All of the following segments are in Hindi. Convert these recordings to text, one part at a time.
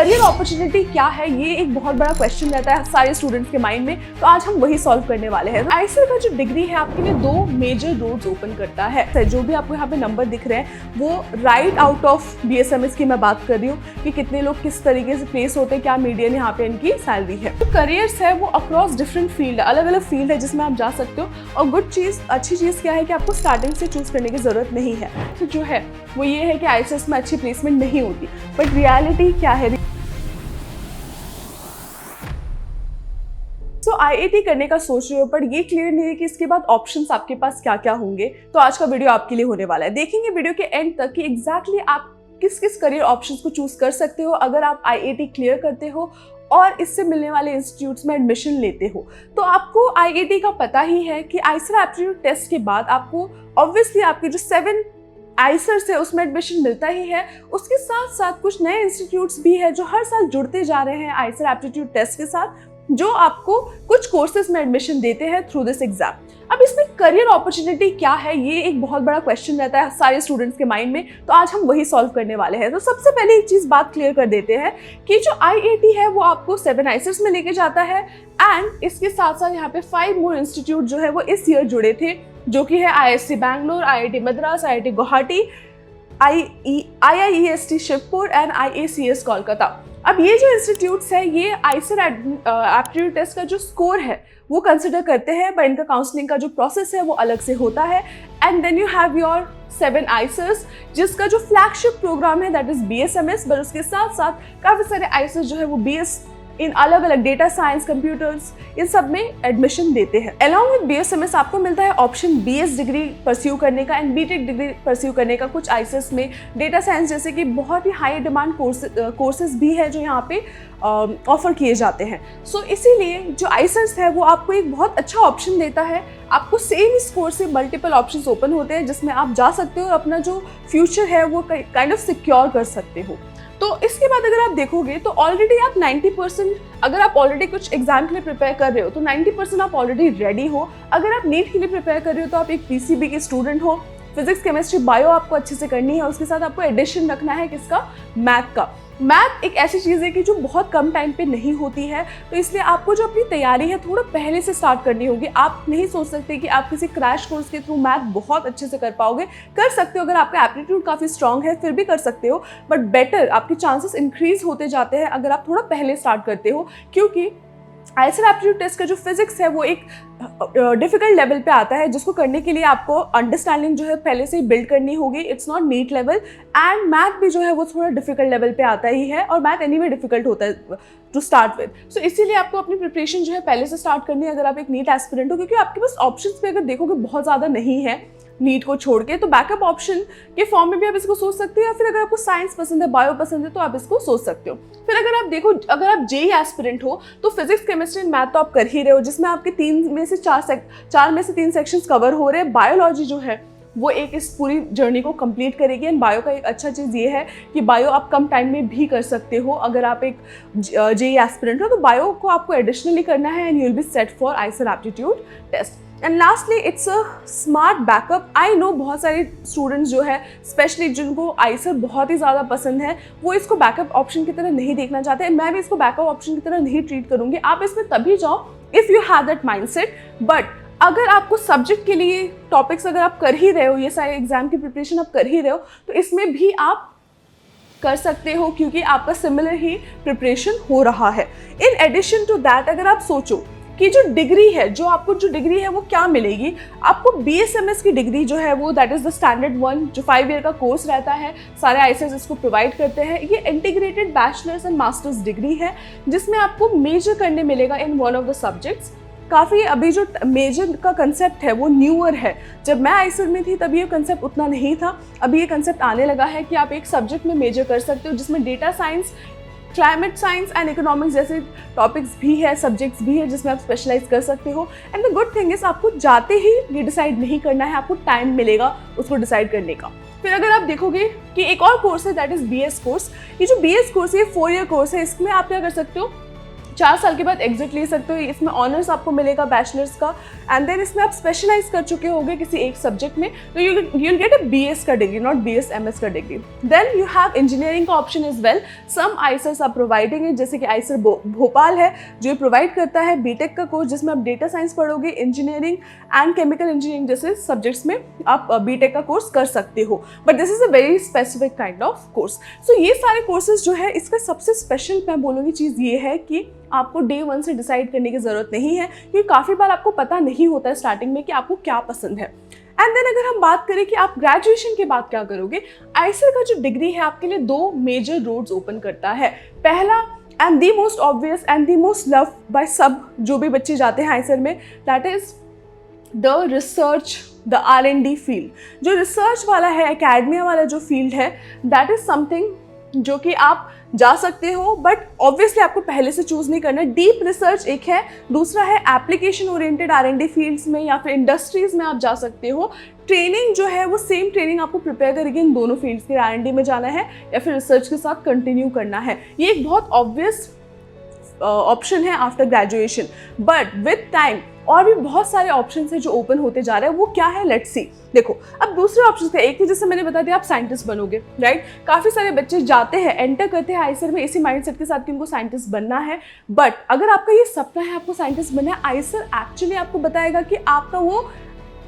करियर अपॉर्चुनिटी क्या है, ये एक बहुत बड़ा क्वेश्चन रहता है सारे स्टूडेंट्स के माइंड में। तो आज हम वही सॉल्व करने वाले हैं। आईसीएस का जो डिग्री है आपके लिए दो मेजर रोड्स ओपन करता है। जो भी आपको यहाँ पे नंबर दिख रहे हैं वो राइट आउट ऑफ बीएसएमएस की मैं बात कर रही हूँ कि कितने लोग किस तरीके से प्लेस होते हैं, क्या मीडियन यहाँ पे इनकी सैलरी है। तो करियर्स है वो अक्रॉस डिफरेंट फील्ड है, अलग अलग फील्ड है जिसमें आप जा सकते हो। और गुड चीज़, अच्छी चीज़ क्या है कि आपको स्टार्टिंग से चूज करने की जरूरत नहीं है। तो जो है वो ये है कि आईसीएस में अच्छी प्लेसमेंट नहीं होती, बट रियलिटी क्या है। तो आईआईटी करने का सोच रहे हो पर ये क्लियर नहीं है कि इसके बाद ऑप्शंस आपके पास क्या क्या होंगे। तो आज का वीडियो आपके लिए होने वाला है। देखेंगे वीडियो के एंड तक कि एग्जैक्टली आप किस किस करियर ऑप्शंस को चूज कर सकते हो अगर आप आईआईटी क्लियर करते हो और इससे मिलने वाले इंस्टीट्यूट्स में एडमिशन लेते हो। तो आपको आईआईटी का पता ही है कि आईसीएस एप्टीट्यूड टेस्ट के बाद आपको ऑब्वियसली आपके जो 7 आईसीएस है उसमें एडमिशन मिलता ही है। उसके साथ साथ कुछ नए इंस्टीट्यूट्स भी है जो हर साल जुड़ते जा रहे हैं आईसीएस एप्टीट्यूड टेस्ट के साथ, जो आपको कुछ कोर्सेज में एडमिशन देते हैं थ्रू दिस एग्जाम। अब इसमें करियर अपॉर्चुनिटी क्या है, ये एक बहुत बड़ा क्वेश्चन रहता है सारे स्टूडेंट्स के माइंड में। तो आज हम वही सॉल्व करने वाले हैं। तो सबसे पहले एक चीज बात क्लियर कर देते हैं कि जो आईआईटी है वो आपको 7 आईसीएस में लेके जाता है एंड इसके साथ साथ यहाँ पे 5 मोर इंस्टीट्यूट जो है वो इस ईयर जुड़े थे, जो कि है IISc Bangalore, IIT Madras, IIT Guwahati, IIST Shivpur and IACS Kolkata. अब ये जो इंस्टीट्यूट्स है ये आईसीएस एप्टीट्यूड टेस्ट का जो स्कोर है वो कंसिडर करते हैं, बट इनका काउंसलिंग का जो प्रोसेस है वो अलग से होता है। And then you have your 7 ICS जिसका जो फ्लैगशिप प्रोग्राम है दैट इज बीएसएमएस, बट उसके साथ साथ काफी सारे आईसीएस जो है वो बीएस इन अलग अलग डेटा साइंस, कंप्यूटर्स, इन सब में एडमिशन देते हैं। अलॉन्ग विद बीएसएमएस आपको मिलता है ऑप्शन बीएस डिग्री परस्यू करने का एंड बीटेक डिग्री परस्यू करने का। कुछ आईसीएस में डेटा साइंस जैसे कि बहुत ही हाई डिमांड कोर्सेज भी है जो यहाँ पे ऑफर किए जाते हैं। सो इसीलिए जो आईसीएस है वो आपको एक बहुत अच्छा ऑप्शन देता है। आपको सेम स्कोर से मल्टीपल ऑप्शंस ओपन होते हैं जिसमें आप जा सकते हो और अपना जो फ्यूचर है वो काइंड ऑफ सिक्योर कर सकते हो। तो इसके बाद अगर आप देखोगे तो ऑलरेडी आप 90%, अगर आप ऑलरेडी कुछ एग्जाम के लिए प्रिपेयर कर रहे हो तो 90% आप ऑलरेडी रेडी हो। अगर आप नीट के लिए प्रिपेयर कर रहे हो तो आप एक पीसीबी के स्टूडेंट हो। फिजिक्स, केमिस्ट्री, बायो आपको अच्छे से करनी है। उसके साथ आपको एडिशन रखना है किसका, मैथ का। मैथ एक ऐसी चीज़ है कि जो बहुत कम टाइम पे नहीं होती है, तो इसलिए आपको जो अपनी तैयारी है थोड़ा पहले से स्टार्ट करनी होगी। आप नहीं सोच सकते कि आप किसी क्रैश कोर्स के थ्रू मैथ बहुत अच्छे से कर पाओगे। कर सकते हो अगर आपका एप्टीट्यूड काफ़ी स्ट्रांग है, फिर भी कर सकते हो, बट बेटर आपके चांसेस इंक्रीज होते जाते हैं अगर आप थोड़ा पहले स्टार्ट करते हो, क्योंकि आईसीएस एप्टीट्यूड टेस्ट का जो फिजिक्स है वो एक डिफिकल्ट लेवल पे आता है जिसको करने के लिए आपको अंडरस्टैंडिंग जो है पहले से ही बिल्ड करनी होगी। It's not NEET level. And math भी जो है वो थोड़ा डिफिकल्ट लेवल पे आता ही है और मैथ एनीवे डिफिकल्ट होता है टू स्टार्ट विद। सो इसीलिए आपको अपनी प्रिपरेशन जो है पहले से स्टार्ट करनी है अगर आप एक नीट एस्पिरेंट हो, क्योंकि आपके पास ऑप्शंस पे अगर देखोगे बहुत ज़्यादा नहीं है नीट को छोड़ के। तो बैकअप ऑप्शन के फॉर्म में भी आप इसको सोच सकते हो, या फिर अगर आपको साइंस पसंद है, बायो पसंद है, तो आप इसको सोच सकते हो। फिर अगर आप देखो, अगर आप जेई एस्पिरेंट हो तो फिजिक्स, केमिस्ट्री एंड मैथ तो आप कर ही रहे हो, जिसमें आपके 4 में से 3 सेक्शंस कवर हो रहे हैं। बायोलॉजी जो है वो एक इस पूरी जर्नी को कंप्लीट करेगी। एंड बायो का एक अच्छा चीज़ ये है कि बायो आप कम टाइम में भी कर सकते हो। अगर आप एक जेई एस्पिरेंट हो तो बायो को आपको एडिशनली करना है and you will be set for ICS aptitude test. And lastly it's a smart backup. I know बहुत सारे स्टूडेंट्स जो है स्पेशली जिनको आईसीएस बहुत ही ज़्यादा पसंद है वो इसको बैकअप ऑप्शन की तरह नहीं देखना चाहते। मैं भी इसको बैकअप ऑप्शन की तरह नहीं ट्रीट करूँगी। आप इसमें तभी जाओ if you have that mindset. But अगर आपको सब्जेक्ट के लिए टॉपिक्स अगर आप कर ही रहे हो, ये सारे एग्जाम की प्रिपरेशन आप कर ही रहे हो, तो इसमें भी आप कर सकते हो क्योंकि आपका सिमिलर ही प्रिपरेशन हो रहा है। इन एडिशन टू दैट अगर आप सोचो कि जो डिग्री है, जो आपको जो डिग्री है वो क्या मिलेगी, आपको बीएसएमएस की डिग्री जो है वो दैट इज द स्टैंडर्ड 1 जो 5 ईयर का कोर्स रहता है। सारे आईसीएस इसको प्रोवाइड करते हैं। ये integrated bachelors and masters degree है जिसमें आपको मेजर करने मिलेगा in one of the subjects. काफ़ी अभी जो मेजर का कंसेप्ट है वो न्यूअर है। जब मैं आईसीएस में थी तभी ये कंसेप्ट उतना नहीं था। अभी ये कंसेप्ट आने लगा है कि आप एक सब्जेक्ट में मेजर कर सकते हो जिसमें data science, climate science and economics जैसे टॉपिक्स भी है, सब्जेक्ट्स भी है जिसमें आप स्पेशलाइज कर सकते हो। And the good thing is आपको जाते ही ये डिसाइड नहीं करना है, आपको टाइम मिलेगा उसको डिसाइड करने का। फिर अगर आप देखोगे कि एक और कोर्स है दैट इज बीएस कोर्स। ये जो बीएस कोर्स है 4 ईयर कोर्स है। इसमें आप क्या कर सकते हो, 4 साल के बाद एग्जिट ले सकते हो, इसमें ऑनर्स आपको मिलेगा बैचलर्स का, एंड देन इसमें आप स्पेशलाइज कर चुके होगे किसी एक सब्जेक्ट में, तो you will get a BS का डिग्री, नॉट बीएस एमएस का degree. Then you have engineering का option is well, some IISERs आप प्रोवाइडिंग है, जैसे कि आईसर भोपाल है जो प्रोवाइड करता है बीटेक का कोर्स, जिसमें आप डेटा साइंस पढ़ोगे, इंजीनियरिंग एंड केमिकल इंजीनियरिंग जैसे सब्जेक्ट्स में आप बीटेक का कोर्स कर सकते हो, but this is a very specific kind of course. So ये सारे कोर्सेज जो है, इसका सबसे स्पेशल मैं बोलूँगी चीज़ ये है कि आपको डे 1 से डिसाइड करने की ज़रूरत नहीं है, क्योंकि काफ़ी बार आपको पता नहीं होता है स्टार्टिंग में कि आपको क्या पसंद है। एंड देन अगर हम बात करें कि आप ग्रेजुएशन के बाद क्या करोगे, आईसर का जो डिग्री है आपके लिए 2 मेजर रोड्स ओपन करता है। पहला and the most obvious and the most love by सब जो भी बच्चे जाते हैं आईसर में, that is the research, the R&D field. जो रिसर्च वाला है, एकेडमिया वाला जो फील्ड है, दैट इज समथिंग जो कि आप जा सकते हो, बट ऑब्वियसली आपको पहले से चूज नहीं करना। डीप रिसर्च एक है, दूसरा है एप्लीकेशन ओरिएंटेड R&D फील्ड्स में या फिर इंडस्ट्रीज में आप जा सकते हो। ट्रेनिंग जो है वो सेम ट्रेनिंग आपको प्रिपेयर करेगी इन दोनों फील्ड्स के, R&D में जाना है या फिर रिसर्च के साथ कंटिन्यू करना है। ये एक बहुत ऑब्वियस ऑप्शन है after graduation, but with time और भी बहुत सारे ऑप्शंस हैं जो ओपन होते जा रहे हैं। वो क्या है, लेट्स सी। देखो, अब दूसरे ऑप्शन थे, एक थी जैसे मैंने बता दिया आप साइंटिस्ट बनोगे, राइट। काफ़ी सारे बच्चे जाते हैं, एंटर करते हैं आईसर में इसी माइंडसेट के साथ कि उनको साइंटिस्ट बनना है, बट अगर आपका ये सपना है आपको साइंटिस्ट बनना है, आईसर एक्चुअली आपको बताएगा कि आपका वो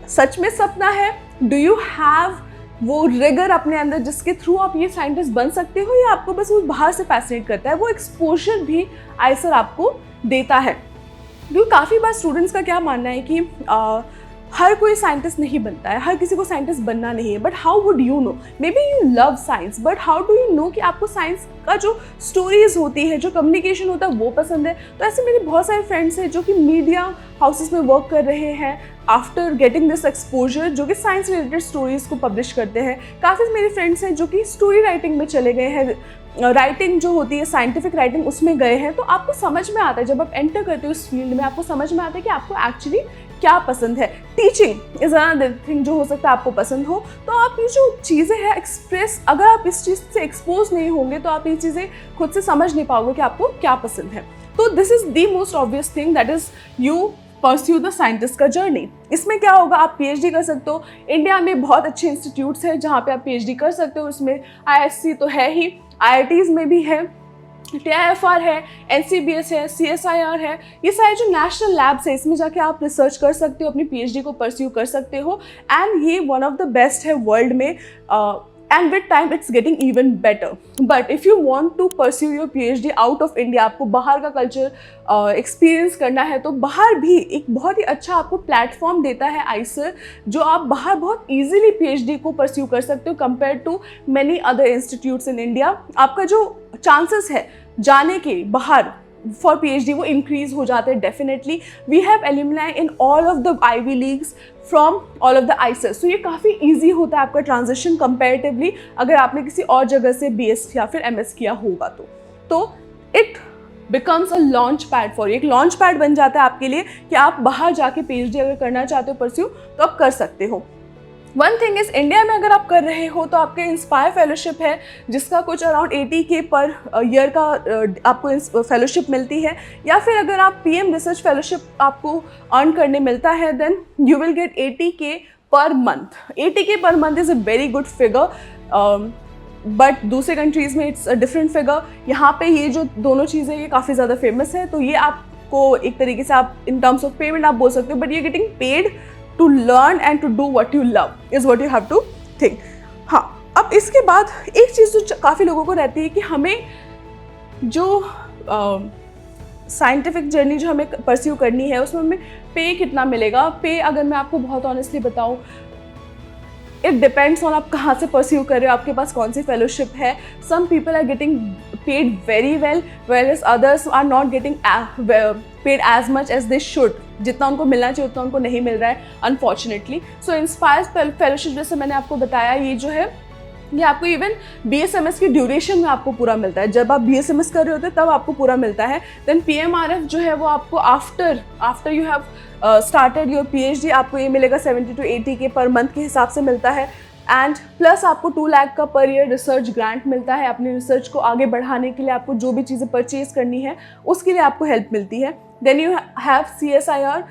सच में सपना है, डू यू हैव वो रिगर अपने अंदर जिसके थ्रू आप ये साइंटिस्ट बन सकते हो, या आपको बस वो बाहर से फैसिनेट करता है। वो एक्सपोजर भी आईसर आपको देता है। क्योंकि काफ़ी बार स्टूडेंट्स का क्या मानना है कि हर कोई साइंटिस्ट नहीं बनता है, हर किसी को साइंटिस्ट बनना नहीं है, but how would you know, may be you love science, but how do you know कि आपको साइंस का जो स्टोरीज होती है, जो कम्युनिकेशन होता है वो पसंद है। तो ऐसे मेरे बहुत सारे फ्रेंड्स हैं जो कि मीडिया हाउसेस में वर्क कर रहे हैं आफ्टर गेटिंग दिस एक्सपोजर, जो कि साइंस रिलेटेड स्टोरीज को पब्लिश करते हैं। काफ़ी मेरे फ्रेंड्स हैं जो कि स्टोरी राइटिंग में चले गए हैं, राइटिंग जो होती है साइंटिफिक राइटिंग उसमें गए हैं। तो आपको समझ में आता है, जब आप एंटर करते हो इस फील्ड में, आपको समझ में आता है कि आपको एक्चुअली क्या पसंद है। टीचिंग इज अनदर थिंग जो हो सकता है आपको पसंद हो। तो आप ये जो चीज़ें हैं एक्सप्रेस, अगर आप इस चीज़ से एक्सपोज नहीं होंगे तो आप ये चीज़ें खुद से समझ नहीं पाओगे कि आपको क्या पसंद है। तो this is the most obvious thing, that is you pursue the scientist का जर्नी। इसमें क्या होगा, आप PhD कर सकते हो। इंडिया में बहुत अच्छे इंस्टीट्यूट्स हैं जहाँ पे आप PhD कर सकते हो। इसमें IISc तो है ही, IITs में भी है, TIFR है, NCBS है, CSIR है। ये सारे जो नेशनल लैब्स है, इसमें जाके आप रिसर्च कर सकते हो, अपनी PhD को परस्यू कर सकते हो, एंड ये वन ऑफ द बेस्ट है वर्ल्ड में। And with time it's getting even better. But if you want to pursue your PhD out of India, आपको बाहर का कल्चर एक्सपीरियंस करना है, तो बाहर भी एक बहुत ही अच्छा आपको प्लेटफॉर्म देता है आईसर, जो आप बाहर बहुत ईजिली PhD को परस्यू कर सकते हो compare to many other institutes in India. आपका जो चांसेस है जाने के बाहर फॉर PhD वो इंक्रीज हो जाते हैं definitely. We have alumni in all of the Ivy leagues from all of the IISERs. तो ये काफ़ी ईजी होता है आपका ट्रांजिशन कंपेरेटिवली, अगर आपने किसी और जगह से BS या फिर MS किया होगा तो it becomes a launch pad for, एक लॉन्च पैड बन जाता है आपके लिए कि आप बाहर जाके PhD अगर करना चाहते हो परस्यू तो आप कर सकते हो। वन थिंग इज, इंडिया में अगर आप कर रहे हो तो आपके इंस्पायर फेलोशिप है, जिसका कुछ अराउंड 80K पर ईयर का आपको फेलोशिप मिलती है, या फिर अगर आप PM रिसर्च फेलोशिप आपको अर्न करने मिलता है, then you will gate 80K per month. 80K per month is a very good figure, but दूसरे कंट्रीज़ में इट्स अ डिफरेंट फिगर। यहाँ पे ये जो दोनों चीज़ें ये काफ़ी ज़्यादा फेमस है, तो ये आपको एक तरीके से आप इन टर्म्स ऑफ पेमेंट आप बोल सकते हो, but you getting paid to learn and to do what you love is what you have to think। हाँ, अब इसके बाद एक चीज़ जो काफ़ी लोगों को रहती है कि हमें जो साइंटिफिक जर्नी जो हमें परस्यू करनी है उसमें हमें पे कितना मिलेगा। पे अगर मैं आपको बहुत ऑनेस्टली बताऊँ, इट डिपेंड्स ऑन आप कहाँ से परस्यू कर रहे हो, आपके पास कौन सी फेलोशिप है। Some people are getting paid very well, whereas others are not getting paid as much as they should। जितना उनको मिलना चाहिए उतना उनको नहीं मिल रहा है अनफॉर्चुनेटली। सो इंस्पायर फेलोशिप जैसे मैंने आपको बताया, ये जो है ये आपको इवन BSMS की ड्यूरेशन में आपको पूरा मिलता है। जब आप BSMS कर रहे होते हैं तब आपको पूरा मिलता है। देन PMRF जो है वो आपको after you have started your PhD आपको ये मिलेगा 70 to 80K पर मंथ के हिसाब से मिलता है। एंड प्लस आपको 2 लाख का पर ईयर रिसर्च ग्रांट मिलता है। अपनी रिसर्च को आगे बढ़ाने के लिए आपको जो भी चीज़ें परचेज करनी है उसके लिए आपको हेल्प मिलती है। देन यू हैव CSIR,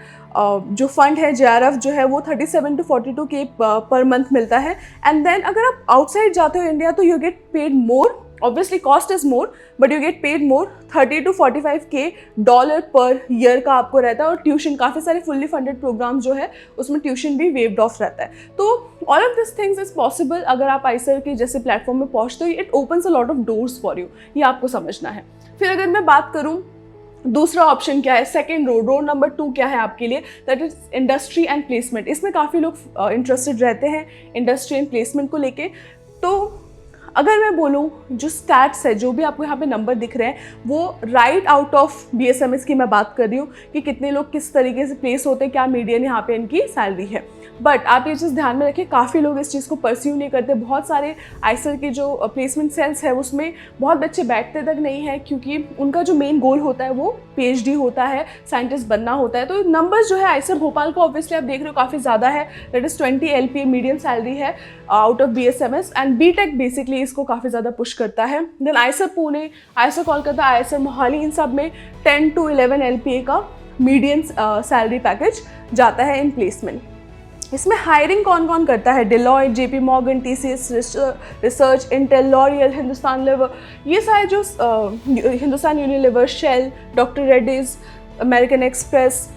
जो फंड है JRF जो है वो 37 to 42 के पर मंथ मिलता है। एंड देन अगर आप आउटसाइड जाते हो इंडिया तो you get paid more, obviously cost is more but you get paid more. 30 to 45 के डॉलर पर ईयर का आपको रहता है। और ट्यूशन, काफ़ी सारे फुल्ली फंडेड प्रोग्राम जो है उसमें ट्यूशन भी वेव्ड ऑफ रहता है। तो all of this things is possible अगर आप आइसर के जैसे प्लेटफॉर्म में पहुँचते हो। It opens a lot of doors for you, ये आपको समझना है। फिर अगर मैं बात करूँ दूसरा ऑप्शन क्या है, सेकेंड रोड नंबर 2 क्या है आपके लिए, that is industry and placement. इसमें काफ़ी लोग इंटरेस्टेड रहते हैं इंडस्ट्री एंड प्लेसमेंट को लेके। तो अगर मैं बोलूँ जो स्टैट्स है, जो भी आपको यहाँ पे नंबर दिख रहे हैं, वो राइट आउट ऑफ BSMS की मैं बात कर रही हूँ कि कितने लोग किस तरीके से प्लेस होते हैं, क्या मीडियन यहाँ पे इनकी सैलरी है। बट आप ये चीज़ ध्यान में रखें, काफ़ी लोग इस चीज़ को परस्यू नहीं करते। बहुत सारे आइसर के जो प्लेसमेंट सेल्स है उसमें बहुत बच्चे बैठते तक नहीं है, क्योंकि उनका जो मेन गोल होता है वो PhD होता है, साइंटिस्ट बनना होता है। तो नंबर्स जो है आइसर भोपाल का ऑब्वियसली आप देख रहे हो काफ़ी ज़्यादा है, that is 20 LPA medium salary है out of BSMS। And BTech basically इसको काफ़ी ज़्यादा पुश करता है। Then IISER Pune, IISER Kolkata, IISER Mohali, इन सब में 10 to 11 LPA का मीडियम सैलरी पैकेज जाता है इन प्लेसमेंट। इसमें हायरिंग कौन कौन करता है, Deloitte, JP Morgan, TCS research, Intel, L'Oreal, Hindustan Lever, ये सारे जो Hindustan Unilever, Shell, doctor Reddy's, American Express,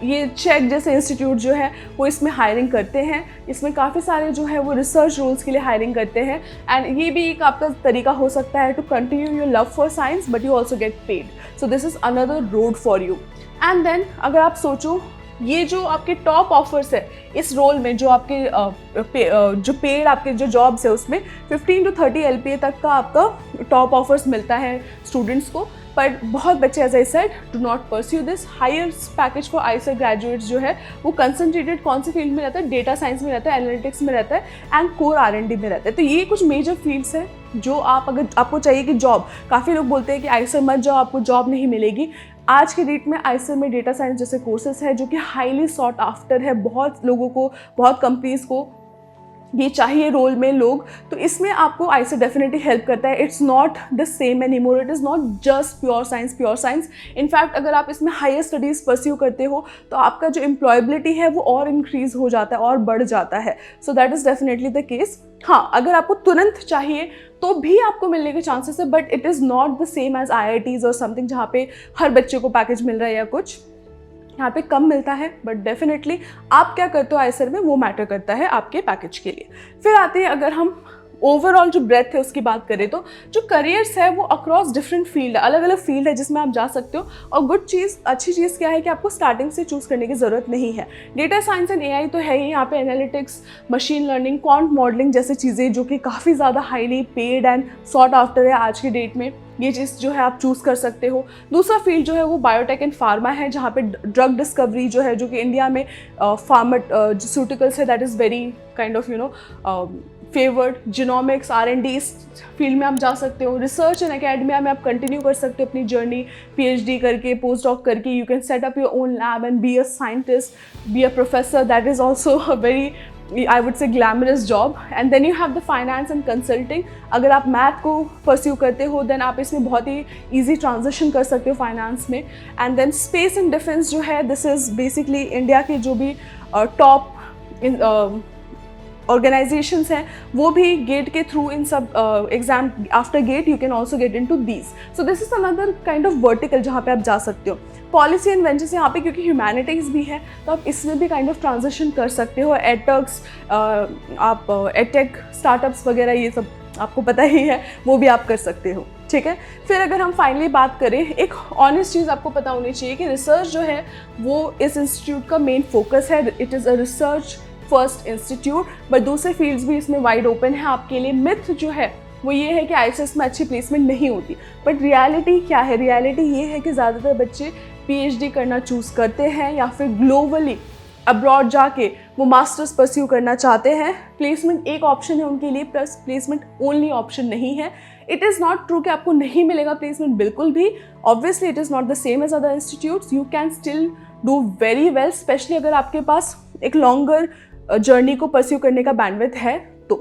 ये चेक जैसे इंस्टीट्यूट जो है वो इसमें हायरिंग करते हैं। इसमें काफ़ी सारे जो है वो रिसर्च रोल्स के लिए हायरिंग करते हैं। एंड ये भी एक आपका तरीका हो सकता है to continue your love for science but you also get paid, so this is another road for you. And then अगर आप सोचो ये जो आपके टॉप ऑफर्स है इस रोल में, जो आपके जो पेड आपके जो जॉब्स है उसमें 15 to 30 LPA तक का आपका टॉप ऑफर्स मिलता है स्टूडेंट्स को। पर बहुत बच्चे as I said do not pursue this. Higher package for IISER graduates जो है वो कंसंट्रेटेड कौन सी फील्ड में रहता है, डेटा साइंस में रहता है, एनालिटिक्स में रहता है एंड कोर R&D में रहता है। तो ये कुछ मेजर फील्ड्स हैं जो आप, अगर आपको चाहिए कि जॉब, काफ़ी लोग बोलते हैं कि आइसर मत जाओ आपको जॉब नहीं मिलेगी। आज के डेट में आइसर में डेटा साइंस जैसे कोर्सेज है जो कि हाईली सॉट आफ्टर है, बहुत लोगों को, बहुत कंपनीज को ये चाहिए रोल में लोग। तो इसमें आपको आइसर डेफिनेटली हेल्प करता है। It's not the same any more, it is not just pure science. In fact अगर आप इसमें हायर स्टडीज़ परस्यू करते हो तो आपका जो एम्प्लॉयबिलिटी है वो और इंक्रीज हो जाता है और बढ़ जाता है। So that is definitely the case. हाँ, अगर आपको तुरंत चाहिए तो भी आपको मिलने के चांसेस है, but it is not the same as IITs और समथिंग जहाँ पे हर बच्चे को पैकेज मिल रहा है या कुछ, यहाँ पे कम मिलता है। बट डेफिनेटली आप क्या करते हो आइसर में वो मैटर करता है आपके पैकेज के लिए। फिर आते हैं अगर हम ओवरऑल जो ब्रेथ है उसकी बात करें तो जो करियर्स है वो अक्रॉस डिफरेंट फील्ड है, अलग अलग फील्ड है जिसमें आप जा सकते हो। और गुड चीज़, अच्छी चीज़ क्या है कि आपको स्टार्टिंग से चूज़ करने की ज़रूरत नहीं है। डेटा साइंस एंड AI तो है ही, यहाँ पे analytics, machine learning, quant modelling जैसी चीज़ें जो कि काफ़ी ज़्यादा highly paid and sought after है आज की डेट में, ये चीज़ जो है आप चूज़ कर सकते हो। दूसरा फील्ड जो है वो बायोटेक एंड फार्मा है, जहाँ पे ड्रग डिस्कवरी जो है, जो कि इंडिया में फार्मास्यूटिकल्स है, that is very kind of favoured. Genomics, R&D, इस फील्ड में आप जा सकते हो। रिसर्च एंड एकेडमिया में आप कंटिन्यू कर सकते हो अपनी जर्नी, PhD करके, पोस्ट डॉक करके। You can set up your own lab and be a scientist, be a professor, that is also a very I would say glamorous job. And then you have the finance and consulting. अगर आप मैथ को परस्यू करते हो देन आप इसमें बहुत ही ईजी ट्रांजिशन कर सकते हो फाइनेंस में। And then space and defence जो है, दिस इज़ बेसिकली इंडिया के जो भी टॉप ऑर्गेनाइजेशंस हैं वो भी गेट के थ्रू इन सब exam after GATE you can also get into these. So this is another kind of vertical जहाँ पे आप जा सकते हो। पॉलिसी एंड वेंचर्स यहाँ पे क्योंकि ह्यूमैनिटीज़ भी है तो आप इसमें भी काइंड ऑफ ट्रांजिशन कर सकते हो। एडटेक्स, आप एडटेक स्टार्टअप्स वगैरह ये सब आपको पता ही है, वो भी आप कर सकते हो। ठीक है, फिर अगर हम फाइनली बात करें, एक ऑनेस्ट चीज़ आपको पता होनी चाहिए कि रिसर्च जो है वो इस इंस्टीट्यूट का मेन फोकस है। It is a research first institute, but दूसरे फील्ड्स भी इसमें वाइड ओपन है आपके लिए। मिथ जो है वो ये है कि आईसीएस में अच्छी प्लेसमेंट नहीं होती, बट रियलिटी क्या है? रियलिटी ये है कि ज़्यादातर बच्चे PhD करना चूज़ करते हैं या फिर ग्लोबली अब्रॉड जाके वो मास्टर्स परस्यू करना चाहते हैं। प्लेसमेंट एक ऑप्शन है उनके लिए, प्लस प्लेसमेंट ओनली ऑप्शन नहीं है। इट इज़ नॉट ट्रू कि आपको नहीं मिलेगा प्लेसमेंट, बिल्कुल भी। Obviously it is not the same as other institutes. You can still do very well, specially अगर आपके पास एक लॉन्गर जर्नी को परस्यू करने का बैंडविड्थ है तो।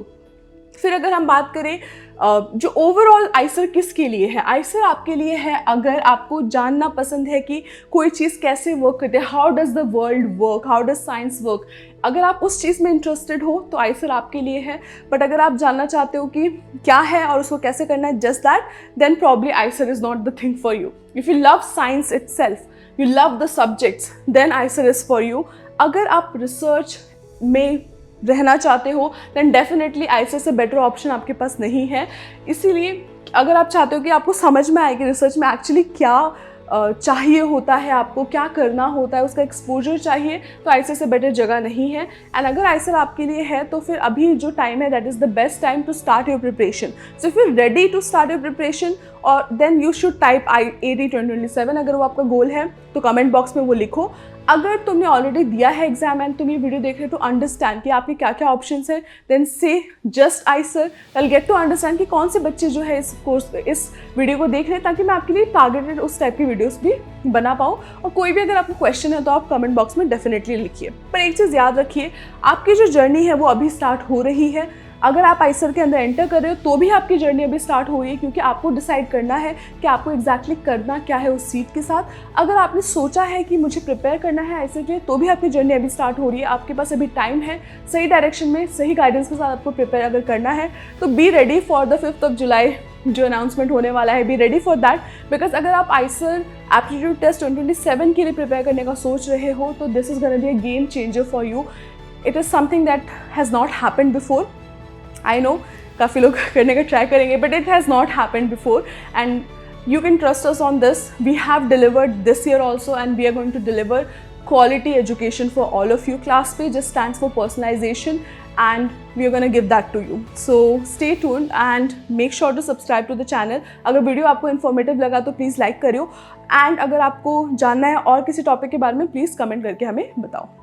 फिर अगर हम बात करें जो ओवरऑल आइसर किसके लिए है, आइसर आपके लिए है अगर आपको जानना पसंद है कि कोई चीज़ कैसे वर्क करती है, how does the world work, how does science work, अगर आप उस चीज़ में इंटरेस्टेड हो तो आइसर आपके लिए है। बट अगर आप जानना चाहते हो कि क्या है और उसको कैसे करना है, just that, then probably IISER is not the thing for you. If you love science itself, you love the subjects, then IISER is for you. अगर आप रिसर्च में रहना चाहते हो देन डेफिनेटली आइसर से बेटर ऑप्शन आपके पास नहीं है। इसीलिए अगर आप चाहते हो कि आपको समझ में आए कि रिसर्च में एक्चुअली क्या चाहिए होता है, आपको क्या करना होता है, उसका एक्सपोजर चाहिए, तो आइसर से बेटर जगह नहीं है। एंड अगर आइसर आपके लिए है तो फिर अभी जो टाइम है that is the best time to start your preparation. So if you ready to start your preparation और then you should type IIT 2027, अगर वो आपका गोल है तो कमेंट बॉक्स में वो लिखो। अगर तुमने ऑलरेडी दिया है एग्जाम एंड तुम ये वीडियो देख रहे हो टू अंडरस्टैंड कि आपके क्या क्या ऑप्शंस हैं, then say just IISER, I get to understand कि कौन से बच्चे जो है इस वीडियो को देख रहे हैं, ताकि मैं आपके लिए टारगेटेड उस टाइप की वीडियोस भी बना पाऊँ। और कोई भी अगर आपको क्वेश्चन है तो आप कमेंट बॉक्स में डेफिनेटली लिखिए। पर एक चीज़ याद रखिए, आपकी जो जर्नी है वो अभी स्टार्ट हो रही है। अगर आप आइसर के अंदर एंटर कर रहे हो तो भी आपकी जर्नी अभी स्टार्ट हो रही है, क्योंकि आपको डिसाइड करना है कि आपको एग्जैक्टली करना क्या है उस सीट के साथ। अगर आपने सोचा है कि मुझे प्रिपेयर करना है आइसर के लिए, तो भी आपकी जर्नी अभी स्टार्ट हो रही है। आपके पास अभी टाइम है सही डायरेक्शन में, सही गाइडेंस के साथ आपको प्रिपेयर अगर करना है तो be ready for the 5th जुलाई जो अनाउंसमेंट होने वाला है, be ready for that. Because अगर आप आइसर एप्टीट्यूड टेस्ट 2027 के लिए प्रिपेयर करने का सोच रहे हो तो this is gonna be a game changer for you. It is something that has not happened before. I know काफ़ी लोग करने का ट्राई करेंगे, but it has not happened before and you can trust us on this. We have delivered this year also and we are going to deliver quality education for all of you. ClassPay just stands for personalization and we are going to give that to you. So stay tuned and make sure to subscribe to the channel. अगर वीडियो आपको इन्फॉर्मेटिव लगा तो प्लीज़ लाइक करियो, एंड अगर आपको जानना है और किसी टॉपिक के बारे में प्लीज़ कमेंट करके हमें बताओ।